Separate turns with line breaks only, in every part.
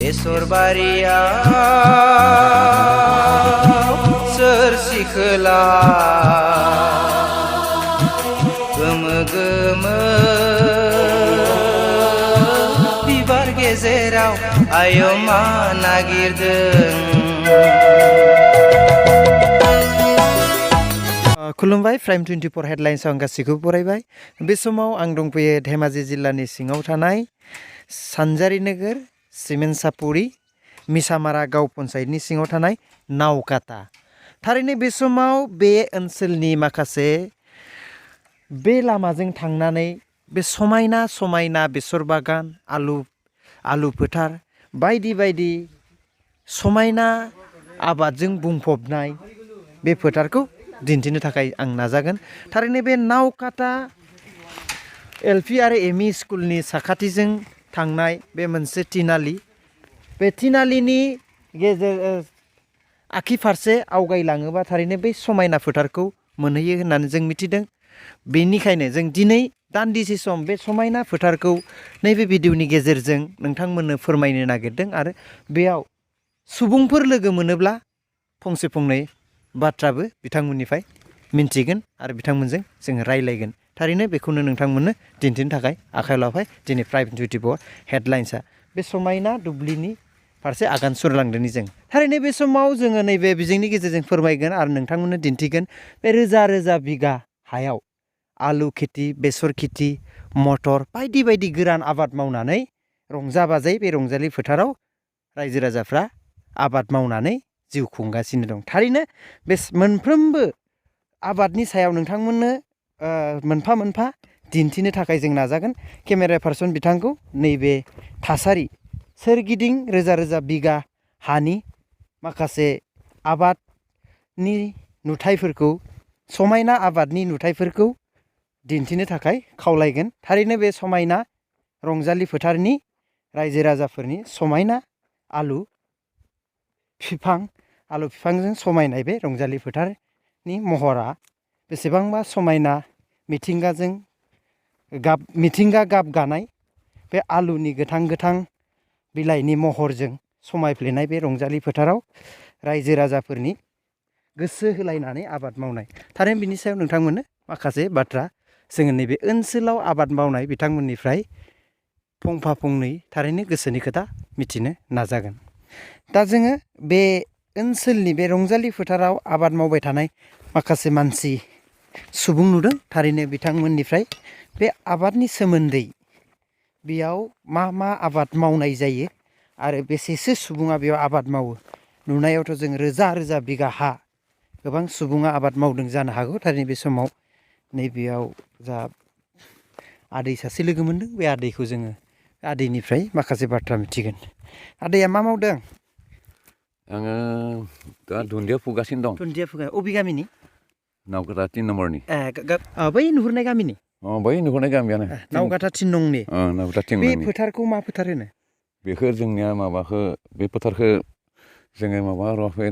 बेसर बारियाव सोर सिखोला गोमो गोमो बिबार गेजेराव आयमा नागिरदों। खुलुमबाय प्राइम 24 हेडलाइन्सआव आं गासैखौबो बरायबाय। बे समाव आं दंफैयो धेमाजि जिल्लानि सिङाव थानाय सानजारि नोगोर सिमेन्टसापुरि मिसामारा गाव पन्चायतनि सिङाव थानाय नावकाता। थारैनो बे समाव बे ओनसोलनि माखासे बे लामाजों थांनानै बे समायना समायना बेसर बागान आलु फोथार बायदि बायदि समायना आबादजों बुंफबनाय बे फोथारखौ दिन्थिनो थाखाय आं नाजागोन। थारैनो बे नावकाता एलपि आरो एमइ स्कुलनि साखाथिजों थांनाय बे मोनसे तिनालि, बे तिनालिनि गेजेर आखि फारसे आवगायलाङोबा थारैनो बे समायना फोथारखौ मोनहैयो होननानै जों मिथिदों। बेनिखायनो जों दिनै दान्दिसे सम बे समायना फोथारखौ नैबे भिडिअनि गेजेरजों नोंथांमोननो फोरमायनो नागिरदों आरो बेयाव सुबुंफोर लोगो मोनोब्ला फंसे फंनै बाथ्राबो बिथांमोननिफ्राय मिन्थिगोन आरो बिथांमोनजों जोङो रायलायगोन। थारैनो बेखौनो नोंथांमोननो दिन्थिनो थाखाय आखायाव लाबाय दिनै प्राइम 24 हेडलाइन्सआ बे समायना दुब्लिनि फारसे आगान सुरलांदोंनि जों। थारैनो बे समाव जोङो नैबे बिजोंनि गेजेरजों फोरमायगोन आरो नोंथांमोननो दिन्थिगोन बे रोजा रोजा बिगा हायाव आलु खेथि, बेसर खेथि, मटर बायदि बायदि गोरान आबाद मावनानै रंजा बाजायै बे रंजालि फोथाराव रायजो राजाफ्रा आबाद मावनानै जिउ खुंगासिनो दं। थारैनो बे मोनफ्रोमबो आबादनि सायाव नोंथांमोननो मोनफा मोनफा दिन्थिनो थाखाय जों नाजागोन। केमेरा पार्सन बिथांखौ नैबे थासारि सोरगिदिं रोजा रोजा बिगा हानि माखासे आबादनि नुथायफोरखौ समायना आबादनि नुथायफोरखौ दिन्थिनो थाखाय खावलायगोन। थारैनो बे समायना रंजालि फोथारनि रायजो राजाफोरनि समायना आलु बिफांजों समायनाय बे रंजालि फोथारनि महरा बेसेबांबा समायना मिथिंगा गाब गानाय बे आलुनि गोथां गोथां बिलाइनि महरजों समायफ्लेनाय बे रंजालि फोथाराव रायजो राजाफोरनि गोसो होलायनानै आबाद मावनाय। थारैनो बिनि सायाव नोंथांमोननो माखासे बाथ्रा जोङो नैबे ओनसोलाव आबाद मावनाय बिथांमोननिफ्राय फंफा फंनै थारैनो गोसोनि खोथा मिथिनो नाजागोन। दा जोङो बे ओनसोलनि बे रंजालि फोथाराव आबाद मावबाय थानाय माखासे मानसि सुबुं नुदों। थारैनो बिथांमोननिफ्राय बे आबादनि सोमोन्दै बेयाव मा मा आबाद मावनाय जायो आरो बेसेसो सुबुङा बेयाव आबाद मावो नुनायावथ' जों रोजा रोजा बिगा हा गोबां सुबुङा आबाद मावदों जानो हागौ। थारैनो बे समाव नैबेयाव जा आदै सासे लोगो मोनदों बे आदैखौ जोङो आदैनिफ्राय माखासे बाथ्रा मिथिगोन। आदैया मा मावदों?
आङो दा दुन्दिया फुगासिनो दं।
दुन्दिया फुगाय अबे गामिनि?
नावकाता 3 नम्बरनि।
बै नुहुरनाय गामिनि?
बै नुहुरनाय गामियानो।
नावकाता 3 नंनि।
नावकाता 3
बे
नंनि।
फोथारखौ मा फोथार होनो?
बेखौ जोंनिया बे फोथारखौ जोङो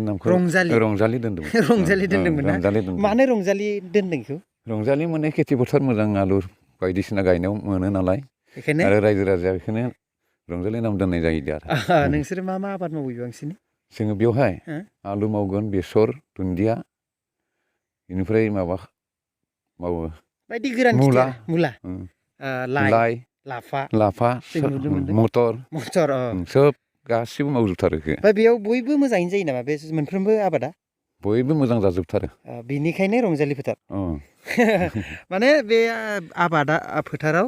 नामखौ रंजालि दोन्दोंमोन।
रंजालि दोन्दोंमोन ना?
रंजालि दोन्दों।
मानो रंजालि दोन्दों बेखौ?
रंजालि माने खेथि फोथार मोजां आलु बायदिसिना गायनायाव मोनो नालाय
बेखायनो
आरो रायजो राजाया बेखौनो रंजालि नाम दोननाय जायो आरो।
नोंसोरो मा मा आबाद मावो बांसिन?
जोङो बेवहाय आलु मावगोन, बेसर, दुन्दिया, बेनिफ्राय माबा मावो
बायदि गोरान मुला, लाइ, लाफा,
मटर सोब गासिबो मावजोबथारो।
ओमफ्राय बेयाव बयबो मोजाङैनो जायो नामा बे मोनफ्रोमबो आबादा?
बयबो मोजां जाजोबथारो।
बेनिखायनो रंजालि फोथार। माने बे आबादा फोथाराव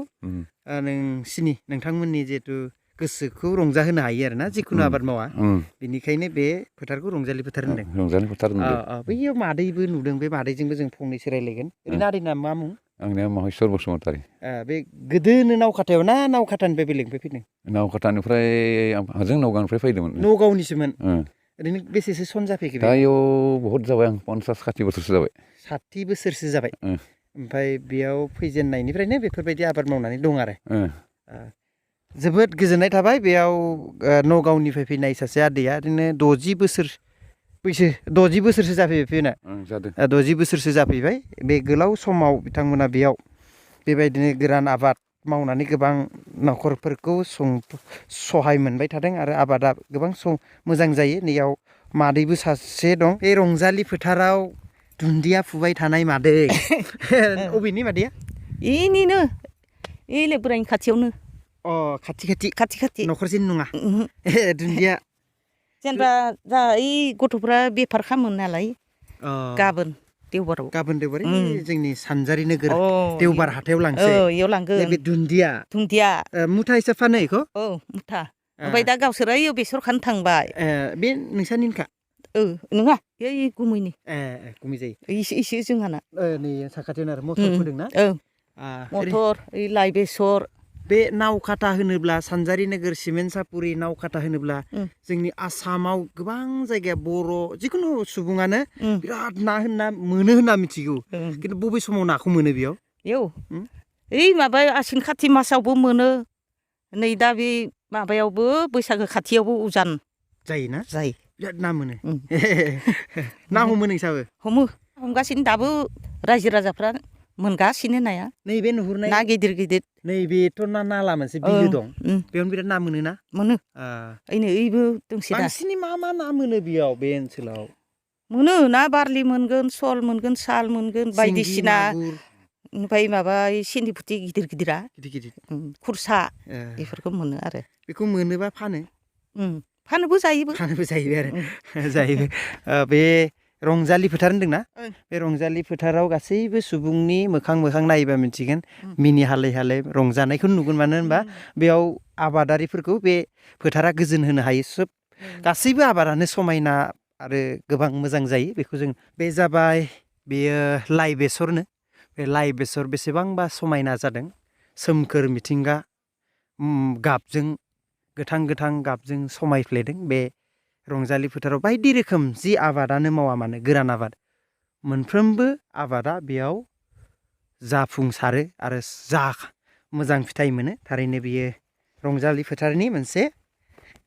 नोंथांमोननि जिहेथु गोसोखौ रंजाहोनो हायो आरो ना जिखुनु आबाद मावा बेनिखायनो बे फोथारखौ रंजालि फोथार होनदों।
रंजालि फोथार होनदों।
बैयाव मादैबो नुदों, बे मादैजोंबो जों फंनैसो रायलायगोन। ओरैनो आदैना मा मुं?
आंनिया महेस्वर बसुमतारी।
बे गोदोनो नावकाटायाव ना नावकाटानिफ्राय बेलेगनिफ्राय फैदों?
नावकाटानिफ्राय जों नगावनिफ्राय फैदोंमोन।
नगावनिसोमोन। ओरैनो बेसेसो सम जाफैखो?
दा बेयाव बहुद जाबाय, आं 50-60 बोसोरसो जाबाय। 60
बोसोरसो जाबाय। ओमफ्राय बेयाव फैजेननायनिफ्रायनो बेफोरबायदि आबाद मावनानै दं आरो। जोबोद गोजोननाय थाबाय। बेयाव नगावनिफ्राय फैनाय सासे आदैया ओरैनो 60 बोसोरसो जाफैबाय फैना। 60 बोसोरसो जाफैबाय। बे गोलाव समाव बिथांमोना बेयाव बेबायदिनो गोरान आबाद मावनानै गोबां न'खरफोरखौ सहाय मोनबाय थादों आरो आबादा गोबां मोजां जायो नैयाव मादैबो सासे दं बे रंजालि फोथाराव दुन्दिया फुबाय थानाय मादै अबेनि मादैया
इनिनो इले बोरायनि खाथियावनो
अ खाथि
खाथि
न'खरसेनि नङा दुन्दिया
जेनेबा जा ओइ गथ'फ्रा बेफार खालामो नालाय गाबोन देवबाराव
जोंनि सानजारि नोगोर देवबार हाथायाव लांसै
इयाव लांगोन
बे दुन्दिया मुथा हिसाब फानो इखौ
मुथा ओमफ्राय दा गावसोर ओइ बेसर खानो थांबाय
बे नोंसानिनोखा
नङा ओइ गुमैनि
गुमै जायो
इसे जोंहाना
नै साखाथियावनो आरो मटर फोदोंना
मटर ओइ लाइ बेसर
बे नावकाटा होनोब्ला सानजारि नोगोर सिमेन्ट सापुरि नावकाटा होनोब्ला जोंनि आसामाव गोबां जायगाया बर' जिखुनु सुबुङानो बिराद ना मोनो होनना मिथिगौ खिन्थु बबे समाव नाखौ मोनो बेयाव
ओइ माबा आसिन खाथि मासावबो मोनो नै दा बे माबायावबो बैसागो खाथियावबो उजान
जायोना
जायो
बिराद ना मोनो ना हमो नोंसाबो
हमगासिनो दाबो रायजो राजाफ्रा मोनगासिनो नाया
नैबे नुहुरनाय
ना गिदिर
नैबेथ' नाला मोनसे बिलो दं बेयावनो बिराद ना मोनो ना
मोनो ओइबो दोंसे दा
बांसिनै मा ना मोनो बेयाव बे ओनसोलाव
मोनो ना बारलि मोनगोन सल मोनगोन साल मोनगोन बायदिसिना ओमफ्राय माबा सिंगि फुथि गिदिरा खुरसा बेफोरखौ मोनो आरो
बेखौ मोनोबा
फानोबो जायोबो
आरो बे रंजालि फोथार होनदोंना बे रंजालि फोथाराव गासैबो सुबुंनि मोखां नायोबा मिथिगोन मिनि हालै रंजानायखौ नुगोन मानो होनबा बेयाव आबादारिफोरखौ बे फोथारा गोजोन होनो हायो सोब गासैबो आबादानो समायना आरो गोबां मोजां जायो बेखौ जों बे जाबाय बेयो लाइ बेसरनो बे लाइ बेसर बेसेबांबा समायना जादों सोमखोर मिथिंगा गाबजों गोथां गाबजों समायफ्लेदों बे रंजालि फोथाराव बायदि रोखोम जि आबादानो मावा मानो गोरान आबाद मोनफ्रोमबो आबादा बेयाव जाफुंसारो आरो मोजां फिथाइ मोनो थारैनो बियो रंजालि फोथारनि मोनसे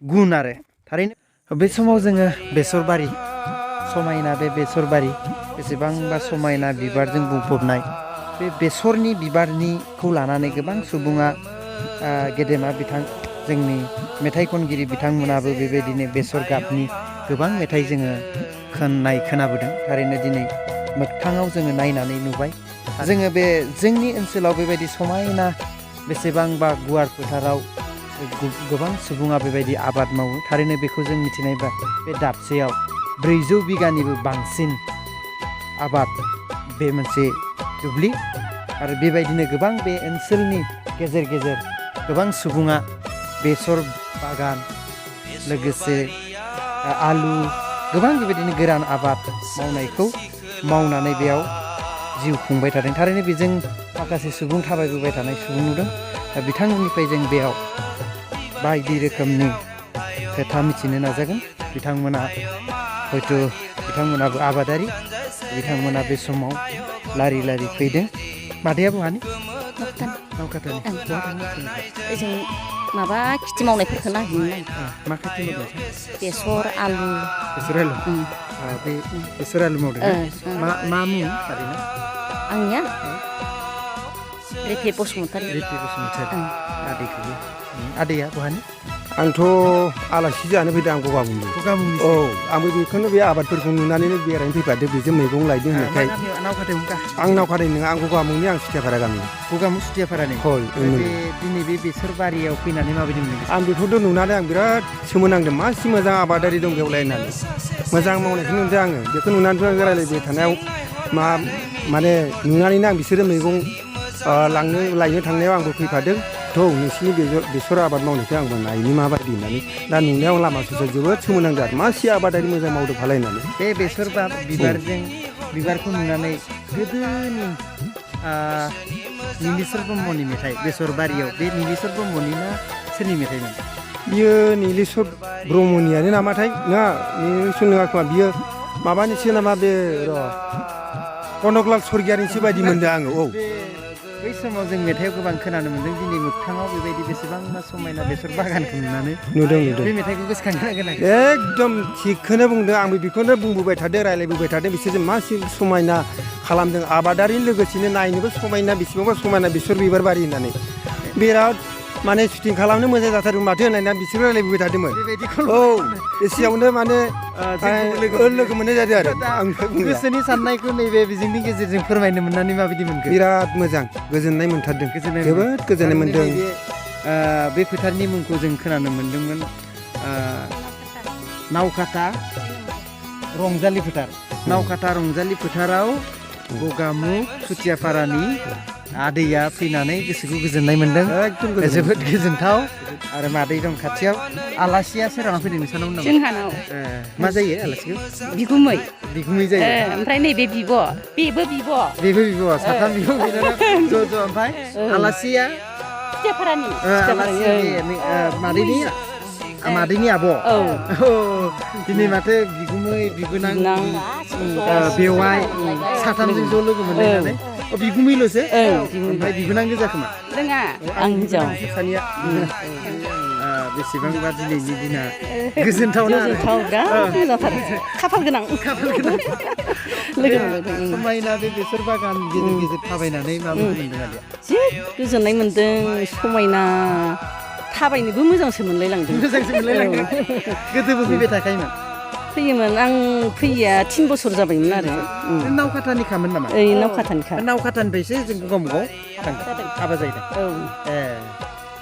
गुन आरो थारैनो बे समाव जोङो बेसरबारि समायना बे बेसरबारि बेसेबांबा समायना बिबारजों बुंफबनाय बे बेसरनि बिबारनिखौ लानानै गोबां सुबुङा गेदेमा जोंनि मेथाइ खनगिरि बिथांमोनाबो बेबायदिनो बेसर गाबनि गोबां मेथाइ जोङो खोनाबोदों थारैनो दिनै मोगथाङाव जोङो नायनानै नुबाय जोङो बे जोंनि ओनसोलाव बेबायदि समायना बेसेबांबा गुवार फोथाराव गोबां सुबुङा बेबायदि आबाद मावो थारैनो बेखौ जों मिथिनायबा बे दाबसेयाव 400 बिगानिबो बांसिन आबाद बे मोनसे दुब्लि आरो बेबायदिनो गोबां बे ओनसोलनि गेजेर गोबां सुबुङा बेसर बागान लोगोसे आलु गोबां बेबायदिनो गोरान आबाद मावनानै बेयाव जिउ खुंबाय थादों थारैनो बेजों माखासे सुबुं थाबायबोबाय थानाय सुबुं नुदों दा बिथांमोननिफ्राय जों बेयाव बायदि रोखोमनि खोथा मिथिनो नाजागोन बिथांमोनाबो आबादारि बिथांमोना बे समाव लारि फैदों मादैया बहानि नावकाटानि
ओजों माबा खेथि मावनायफोरखौ नायहैनो
मा खेथि मावदों
बेसर आलु
बे बेसर आलु मावदों मा मुं थारैनो
आंनिया रेफे बसुमतारी
आदैया बहानि
आंथ' आलासि जानो फैदों आं गगामुनि औ आंबो बेखौनो बे आबादफोरखौ नुनानैनो बेरायनो फैफादों बेजों मैगं लायदों होननायखाय आं नावकाटानि नङा आं गगामुनि आं सुथियाफारा गामि
गगामु सुथियाफारानि दिनै बे बेसर बारियाव फैनानै माबायदि मोनदों
आं बेखौथ' नुनानै आं बिराद सोमोनांदों मासि मोजां आबादारि दं बेवलाय होननानै मोजां मावनायखौ नुदों आङो बेखौ नुनानैथ' आं रायज्लायबाय थानायाव माने नुनानैनो आं बिसोरो मैगं लायनो थांनायाव आंबो फैफादों थ' नोंसिनि बेसर आबाद मावनायखौ आंबो नायनि माबायदि होननानै दा नुनायाव लामा ससेयाव जोबोद सोमोनांदों आरो मासि आबादारि मोजां मावदों फालाय होननानै
बे बेसर बिबारखौ नुनानै गोदोनि नीलेश्वर ब्रह्मनि मेथाइ बेसर बारियाव बे नीलेश्वर ब्रह्मनि ना सोरनि मेथाइमोन
बियो नीलेश्वर ब्रह्मनियानो नामाथाय नङा नीलेश्वर नङा खोमा बियो माबानिसो नामा बे कनकलाल स्वर्गियारिनिसो बायदि मोनदों आङो औ
बै समाव जों मेथाइआव गोबां खोनानो मोन्दों दिनै मोगथाङाव बेबायदि बेसेबांबा समायना बेसर बागानखौ नुनानै
नुदों
बे मेथाइखौ गोसोखांनो गोनां
एकदम थिगखौनो बुंदों आंबो बेखौनो बुंबोबाय थादों रायज्लायबोबाय थादों बिसोरजों मासि समायना खालामदों आबादारिनि लोगोसेनो नायनोबो समायना बेसेबांबा समायना बेसर बिबार बारि होननानै बिराद माने सुटिं खालामनो मोजां जाथारदों माथो होननानै बिसोर रायलायबोबाय थादोंमोन औ एसेयावनो माने लोगो मोननाय जादों आरो आं
गोसोनि साननायखौ नैबे बिजोंनि गेजेरजों फोरमायनो मोननानै माबायदि मोनखो
बिराद मोजां गोजोननाय मोनथारदों जोबोद गोजोननाय मोनदों
बे फोथारनि मुंखौ जों खोनानो मोनदोंमोन नावकाटा रंजालि फोथार नावकाटा रंजालि फोथाराव गगामुग सुथियाफारानि आदैया फैनानै गोसोखौ गोजोननाय मोनदों जोबोद गोजोनथाव आरो मादै दं खाथियाव आलासिया सोराङा फैदों नोंसानाव नामा
जोंहानाव
मा जायो आलासिखौ
बिगुमै
बिगुमै जायो
ओमफ्राय नैबे बिब' बेबो
बिब' साथाम बिब' बिनानाव ज' ओमफ्राय आलासिया
सुथियाफारानि
मादैनि आब' दिनै माथो बिगुमै बिबोनां बेवाइ साथामजों ज' लोगो मोनलायनानै बिगुमैल'सो ओमफ्राय बिबोनां गोजा खोमा
रोङा आं हिनजाव
सानिया बेसेबांबा दिनैनि दिना गोजोनथाव
बिराद मोजांथार खाफाल गोनां लोगो मोनदों
समायना बे बेसर बागान गेजेर गेजेर थाबायनानै माबायदि मोनदों आरो
जि गोजोननाय मोनदों समायना थाबायनोबो मोजांसो मोनलायलांदों
गोदोबो फैबाय थाखायोमोन
फैयोमोन आं फैया 3 बोसोर जाबायमोन आरो
नावकाटानिखामोन नामा
नावकाटानिखा
नावकाटानिफ्रायसो जों गगामुगाव हाबा जाहैदों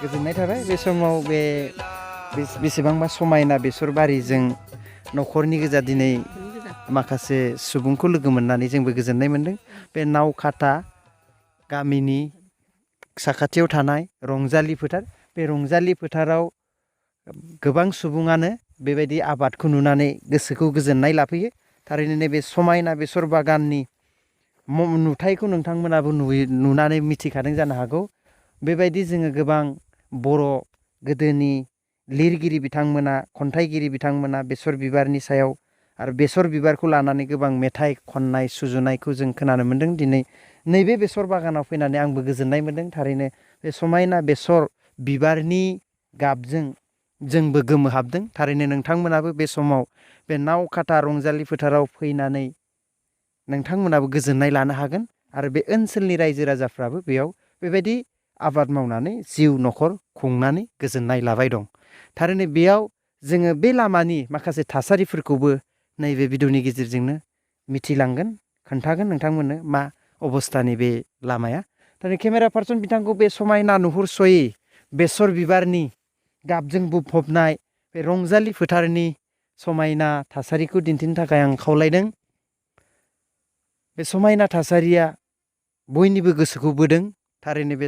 गोजोननाय थाबाय बे समाव बे बेसेबांबा समायना बेसर बारिजों न'खरनि गोजा दिनै माखासे सुबुंखौ लोगो मोननानै जोंबो गोजोननाय मोनदों बे नावकाटा गामिनि साखाथियाव थानाय रंजालि फोथार बे रंजालि फोथाराव गोबां सुबुङानो बेबायदि आबादखौ नुनानै गोसोखौ गोजोननाय लाफैयो थारैनो नैबे समायना बेसर बागाननि नुथायखौ नोंथांमोनाबो नुनानै मिथिखादों जानो हागौ बेबायदि जोङो गोबां बर' गोदोनि लिरगिरि बिथांमोना खन्थाइगिरि बिथांमोना बेसर बिबारनि सायाव आरो बेसर बिबारखौ लानानै गोबां मेथाइ खननाय सुजुनायखौ जों खोनानो मोन्दों दिनै नैबे बेसर बागानाव फैनानै आंबो गोजोननाय मोन्दों थारैनो बे समायना बेसर बिबारनि गाबजों जोंबो गोमोहाबदों थारैनो नोंथांमोनाबो बे समाव बे नावकाटा रंजालि फोथाराव फैनानै नोंथांमोनाबो गोजोननाय लानो हागोन आरो बे ओनसोलनि रायजो राजाफ्राबो बेयाव बेबायदि आबाद मावनानै जिउ न'खर खुंनानै गोजोननाय लाबाय दं थारैनो बेयाव जोङो बे लामानि माखासे थासारिफोरखौबो नैबे भिडिअनि गेजेरजोंनो मिथिलांगोन खोन्थागोन नोंथांमोननो मा अबस्थानि बे लामाया थारैनो केमेरा पार्सन बिथांखौ बे समायना नुहुरस'यै बेसर बिबारनि गाबजों बुंफबनाय बे रंजालि फोथारनि समायना थासारिखौ दिन्थिनो थाखाय आं खावलायदों बे समायना थासारिया बयनिबो गोसोखौ बोदों थारैनो बे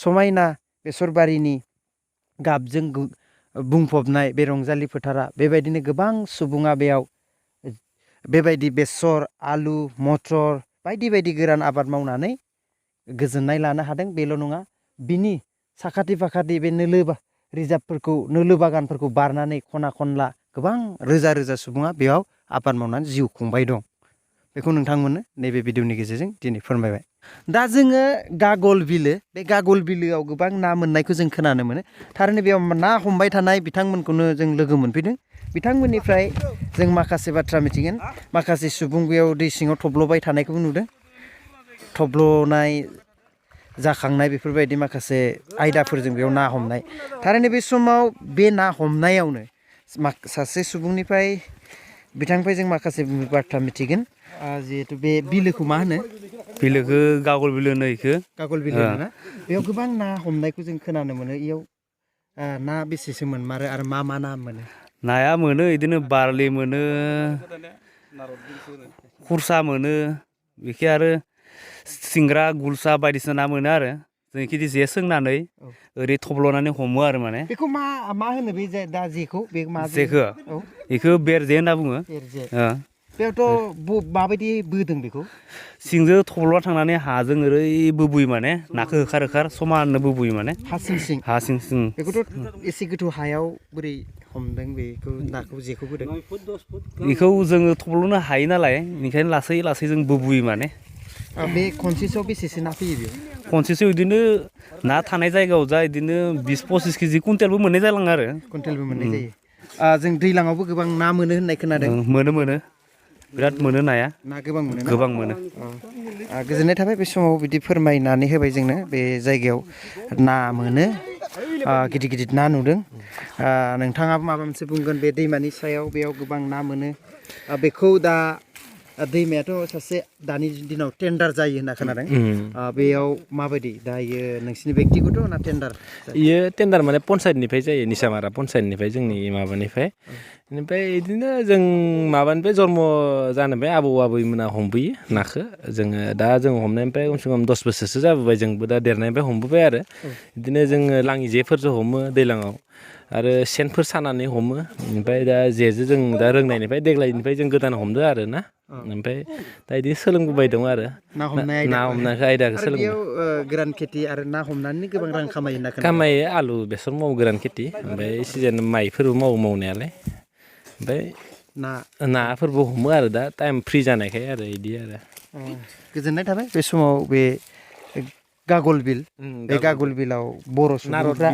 समायना बेसर बारिनि गाबजों बुंफबनाय बे रंजालि फोथारा बेबायदिनो गोबां सुबुङा बेयाव बेबायदि बेसर आलु मटर बायदि बायदि गोरान आबाद मावनानै गोजोननाय लानो हादों बेल' नङा बिनि साखाथि फाखाथि बे नोलो बागानफोरखौ बारनानै खना खनला गोबां रोजा रोजा सुबुङा बेयाव आबाद मावनानै जिउ खुंबाय दं बेखौ नोंथांमोननो नैबे भिडिअनि गेजेरजों दिनै फोरमायबाय दा जोङो गागल बिलो बे गागल बिलोआव गोबां ना मोननायखौ जों खोनानो मोनो थारैनो बेयाव ना हमबाय थानाय बिथांमोनखौनो जों लोगो मोनफैदों बिथांमोननिफ्राय जों माखासे बाथ्रा मिथिगोन माखासे सुबुं बेयाव दै सिङाव थब्ल'बाय थानायखौबो नुदों थब्ल'नाय जाखांनाय बेफोरबायदि माखासे आयदाफोरजों बेयाव ना हमनाय थारैनो बे समाव बे ना हमनायावनो सासे सुबुंनिफ्राय बिथांनिफ्राय जों माखासे बाथ्रा मिथिगोन जिहेतु बे बिलोखौ मा होनो
बिलोखौ गागल बिलो होनो इखो
गागल बिलो ना बेयाव गोबां ना हमनायखौ जों खोनानो मोनो इयाव ना बेसेसो मोनमारो आरो मा ना मोनो
नाया मोनो बिदिनो बारलि मोनो खुरसा मोनो बेखि आरो सिंग्रा गुलसा बायदिसिना ना मोनो आरो जों खिथि जे सोंनानै ओरै थब्ल'नानै हमो आरो माने
बेखौ मा होनो बे दा जेखौ बे मा
जेखौ बेखौ बेरजे होनना बुङो
बेयावथ' माबायदि बोदों बेखौ
सिंजों थब्ल'ना थांनानै हाजों ओरै बोबुयो माने नाखौ होखार समाननो बोबुयो माने हा सिं सिं
बेखौथ' एसे गोथौ हायाव बोरै हमदों बेखौ नाखौ जेखौ बोदों
बेखौ जोङो थब्ल'नो हायो नालाय बेनिखायनो लासै लासै जों बोबुयो माने
बे खनसेसोआव बेसेसो ना फैयो बेयाव
खनसेसो बिदिनो ना थानाय जायगायाव जा बिदिनो 20-25 केजि कुइन्टेलबो मोननाय जालाङो आरो
कुइन्टेलबो मोननाय जायो जों दैज्लाङावबो गोबां ना मोनो होननाय खोनादों
मोनो बिराद मोनो नाया
ना गोबां मोनो
गोबां मोनो
गोजोननाय थाबाय बे समाव बिदि फोरमायनानै होबाय जोंनो बे जायगायाव ना मोनो गिदिर गिदिर ना नुदों नोंथाङाबो माबा मोनसे बुंगोन बे दैमानि सायाव बेयाव गोबां ना मोनो बेखौ दा दैमायाथ' सासे दानि दिनाव टेन्डार जायो होनना खोनादों बेयाव माबायदि दायो नोंसिनि बेक्तिगत ना टेन्डार
इयो टेन्डार माने पन्सायतनिफ्राय जायो निसामारा पन्सायतनिफ्राय जोंनि माबानिफ्राय बेनिफ्राय बिदिनो जों माबानिफ्राय जन्म जानायनिफ्राय आबौ आबैमोना हमबोयो नाखौ जोङो दा जों हमनायनिफ्राय खमसे खम 10 बोसोरसो जाबोबाय जोंबो दा देरनायनिफ्राय हमबोबाय आरो बिदिनो जोङो लाङि जेफोरजों हमो दैज्लाङाव आरो सेनफोर सानानै हमो ओमफ्राय दा जेजों जों दा रोंनायनिफ्राय देग्लायनिफ्राय जों गोदान हमदो आरो ना ओमफ्राय दा बिदि सोलोंबोबाय दं आरो
ना
हमनायखौ आयदाखौ सोलोंबाय
बेयाव गोरान खेथि आरो ना हमनानै गोबां रां खामायो होनना खोनादों
खामायो आलु बेसर मावो गोरान खेथि ओमफ्राय सिजेन माइफोरबो मावो मावनायालाय ओमफ्राय नाफोरबो हमो आरो दा टाइम फ्रि जानायखाय आरो बिदि आरो
गोजोननाय थाबाय बे समाव बे गागल बिल बे गागल बिलाव बर' सुबुंफ्रा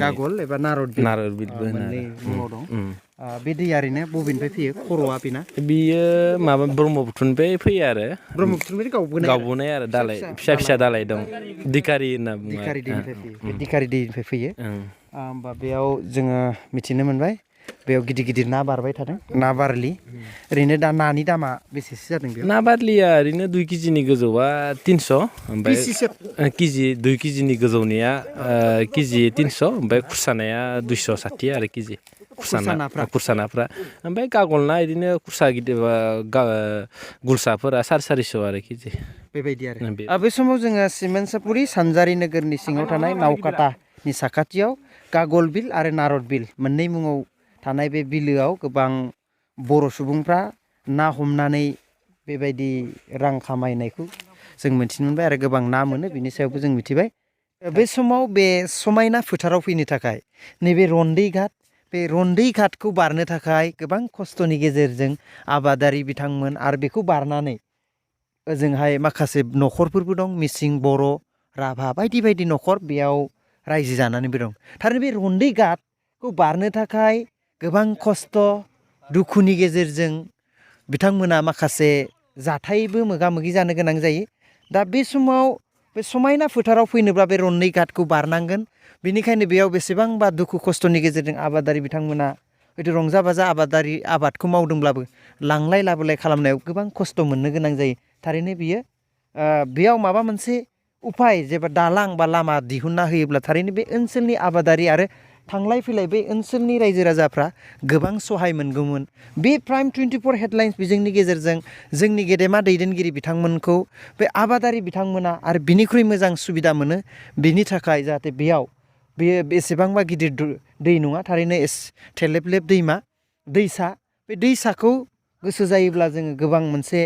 गागल एबा नारद बिलबो मोननै मुङाव दं बे दैया ओरैनो बबेनिफ्राय फैयो खर'आ बेना
बियो माबा ब्रह्मपुत्रनिफ्राय फैयो आरो
ब्रह्मपुत्रनिफ्राय
गावबोनाय आरो दालाय फिसा फिसा दालाय दं दिखारि होनना बुङो
दिखारि दैनिफ्राय फैयो होमबा बेयाव जोङो मिथिनो मोनबाय बेयाव गिदिर गिदिर ना बारबाय थादों ना बारलि ओरैनो दा नानि दामा बेसेसो जादों बेयाव
ना बारलिया ओरैनो 2 केजिनि गोजौआ 300 ओमफ्राय केजि 2 केजिनि गोजौनिया केजि 300 ओमफ्राय खुरसानाया 260 आरो केजि खुरसानाफ्रा ओमफ्राय गागलना बिदिनो खुरसा गिदिर गुलसाफोरा 450 आरो केजि
बेबायदि आरो बे समाव जोङो सिमेन्सापुरि सानजारि नोगोरनि सिङाव थानाय नावकाटानि साखाथियाव गागल बिल आरो नारद बिल मोननै मुङाव थानाय बे बिलोआव गोबां बर' सुबुंफ्रा ना हमनानै बेबायदि रां खामायनायखौ जों मिथिनो मोनबाय आरो गोबां ना मोनो बिनि सायावबो जों मिथिबाय बे समाव बे समायना फोथाराव फैनो थाखाय नैबे रन्दै घाट बे रन्दै घाटखौ बारनो थाखाय गोबां खस्थ'नि गेजेरजों आबादारि बिथांमोन आरो बेखौ बारनानै ओजोंहाय माखासे न'खरफोरबो दं मिसिं बर' राभा बायदि बायदि न'खर बेयाव रायजो जानानैबो दं थारैनो बे रन्दै घाटखौ बारनो थाखाय गोबां खस्थ' दुखुनि गेजेरजों बिथांमोना माखासे जाथायबो मोगा मोगि जानो गोनां जायो दा बे समाव बे समायना फोथाराव फैनोब्ला बे रन्दै घाटखौ बारनांगोन बेनिखायनो बेयाव बेसेबांबा दुखु खस्थ'नि गेजेरजों आबादारि बिथांमोना हयथ' रंजा बाजा आबादखौ मावदोंब्लाबो लांलाय लाबोलाय खालामनायाव गोबां खस्थ' मोननो गोनां जायो थारैनो बियो बेयाव माबा मोनसे उफाय जेबा दालां बा लामा दिहुनना होयोब्ला थारैनो बे ओनसोलनि आबादारि आरो थांलाय फैलाय बे ओनसोलनि रायजो राजाफ्रा गोबां सहाय मोनगौमोन बे प्राइम 24 हेडलाइन्स बिजोंनि गेजेरजों जोंनि गेदेमा दैदेनगिरि बिथांमोनखौ बे आबादारि बिथांमोना आरो बिनिख्रुइ मोजां सुबिदा मोनो बिनि थाखाय जाहाथे बेयो बेसेबांबा गिदिर दै नङा थारैनो थेलेबलेब दैसा बे दैसाखौ गोसो जायोब्ला जोङो गोबां मोनसे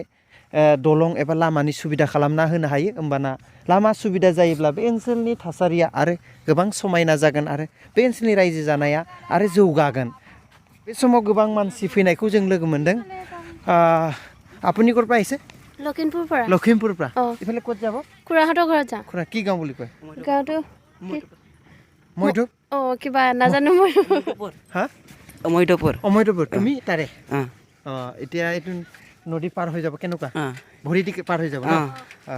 दलं एबा लामानि सुबिदा खालामना होनो हायो होमबाना लामा सुबिदा जायोब्ला बे ओनसोलनि थासारिया आरो गोबां समायना जागोन आरो बे ओनसोलनि रायजो जानाया आरो जौगागोन बे समाव गोबां मानसि फैनायखौ जों लोगो मोनदों আপুনি ক'ৰ পৰা আহিছে লখিমপুৰৰ পৰা ইফালে ক'ত যাব
খুৰাহঁতৰ ঘৰত যাওঁ
খুৰা কি গাঁও বুলি কয়
গাঁৱটো
মৈধৱ
কিবা নাজানো মই
হা
মৈধৱপুৰ
তুমি তাৰে এতিয়া এইটো নদী পাৰ হৈ যাব কেনেকুৱা ভৰি দি পাৰ হৈ যাব ন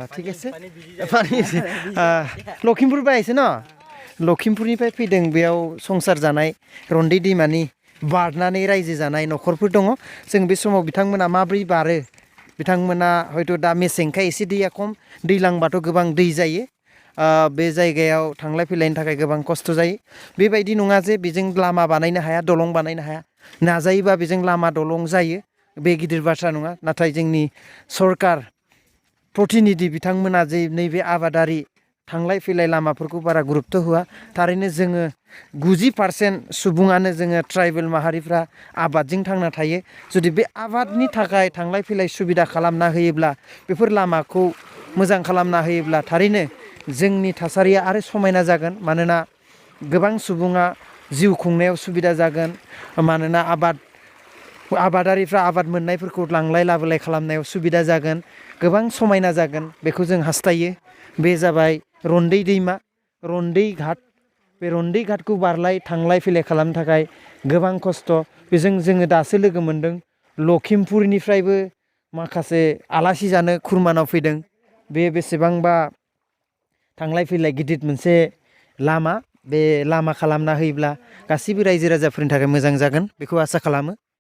ঠিক আছে পানী আছে লখিমপুৰৰ পৰা আহিছে ন লখিমপুरनिफ्राय फैदों बेयाव संसार जानाय रन्दै दैमानि बारनानै रायजो जानाय न'खरफोर दङ जों बे समाव बिथांमोना माब्रै बारो बिथांमोना हयथ' दा मेसेंखाय एसे दैया खम दैलांबाथ' गोबां दै जायो बे जायगायाव थांलाय फैलायनि थाखाय गोबां खस्थ' जायो बेबायदि नङा जे बेजों लामा बानायनो हाया दलं बानायनो हाया नाजायोबा बेजों लामा दलं जायो बे गिदिर बाथ्रा नङा नाथाय जोंनि सरकार प्रतिनिधि बिथांमोना जे नैबे आबादारि थांलाय फैलाय लामाफोरखौ बारा गुरुत्त होआ थारैनो जोङो 90% सुबुङानो जोङो ट्राइबेल माहारिफ्रा आबादजों थांना थायो जुदि बे आबादनि थाखाय थांलाय फैलाय सुबिदा खालामना होयोब्ला बेफोर लामाखौ मोजां खालामना होयोब्ला थारैनो जोंनि थासारिया आरो समायना जागोन मानोना गोबां सुबुङा जिउ खुंनायाव सुबिदा जागोन मानोना आबादारिफ्रा आबाद मोननायफोरखौ लांलाय लाबोलाय खालामनायाव सुबिदा जागोन गोबां समायना जागोन बेखौ जों हास्थायो बे जाबाय रन्दै दैमा रन्दै घाट बे रन्दै घाटखौ बारलाय थांलाय फैलाय खालामनो थाखाय गोबां खस्थ' बेजों जोङो दासो लोगो मोनदों लखिमपुरनिफ्रायबो माखासे आलासि जानो खुरमानाव फैदों बे बेसेबांबा थांलाय फैलाय गिदिर मोनसे लामा बे लामा खालामना होयोब्ला गासिबो रायजो राजाफोरनि थाखाय मोजां जागोन बेखौ आसा खालामो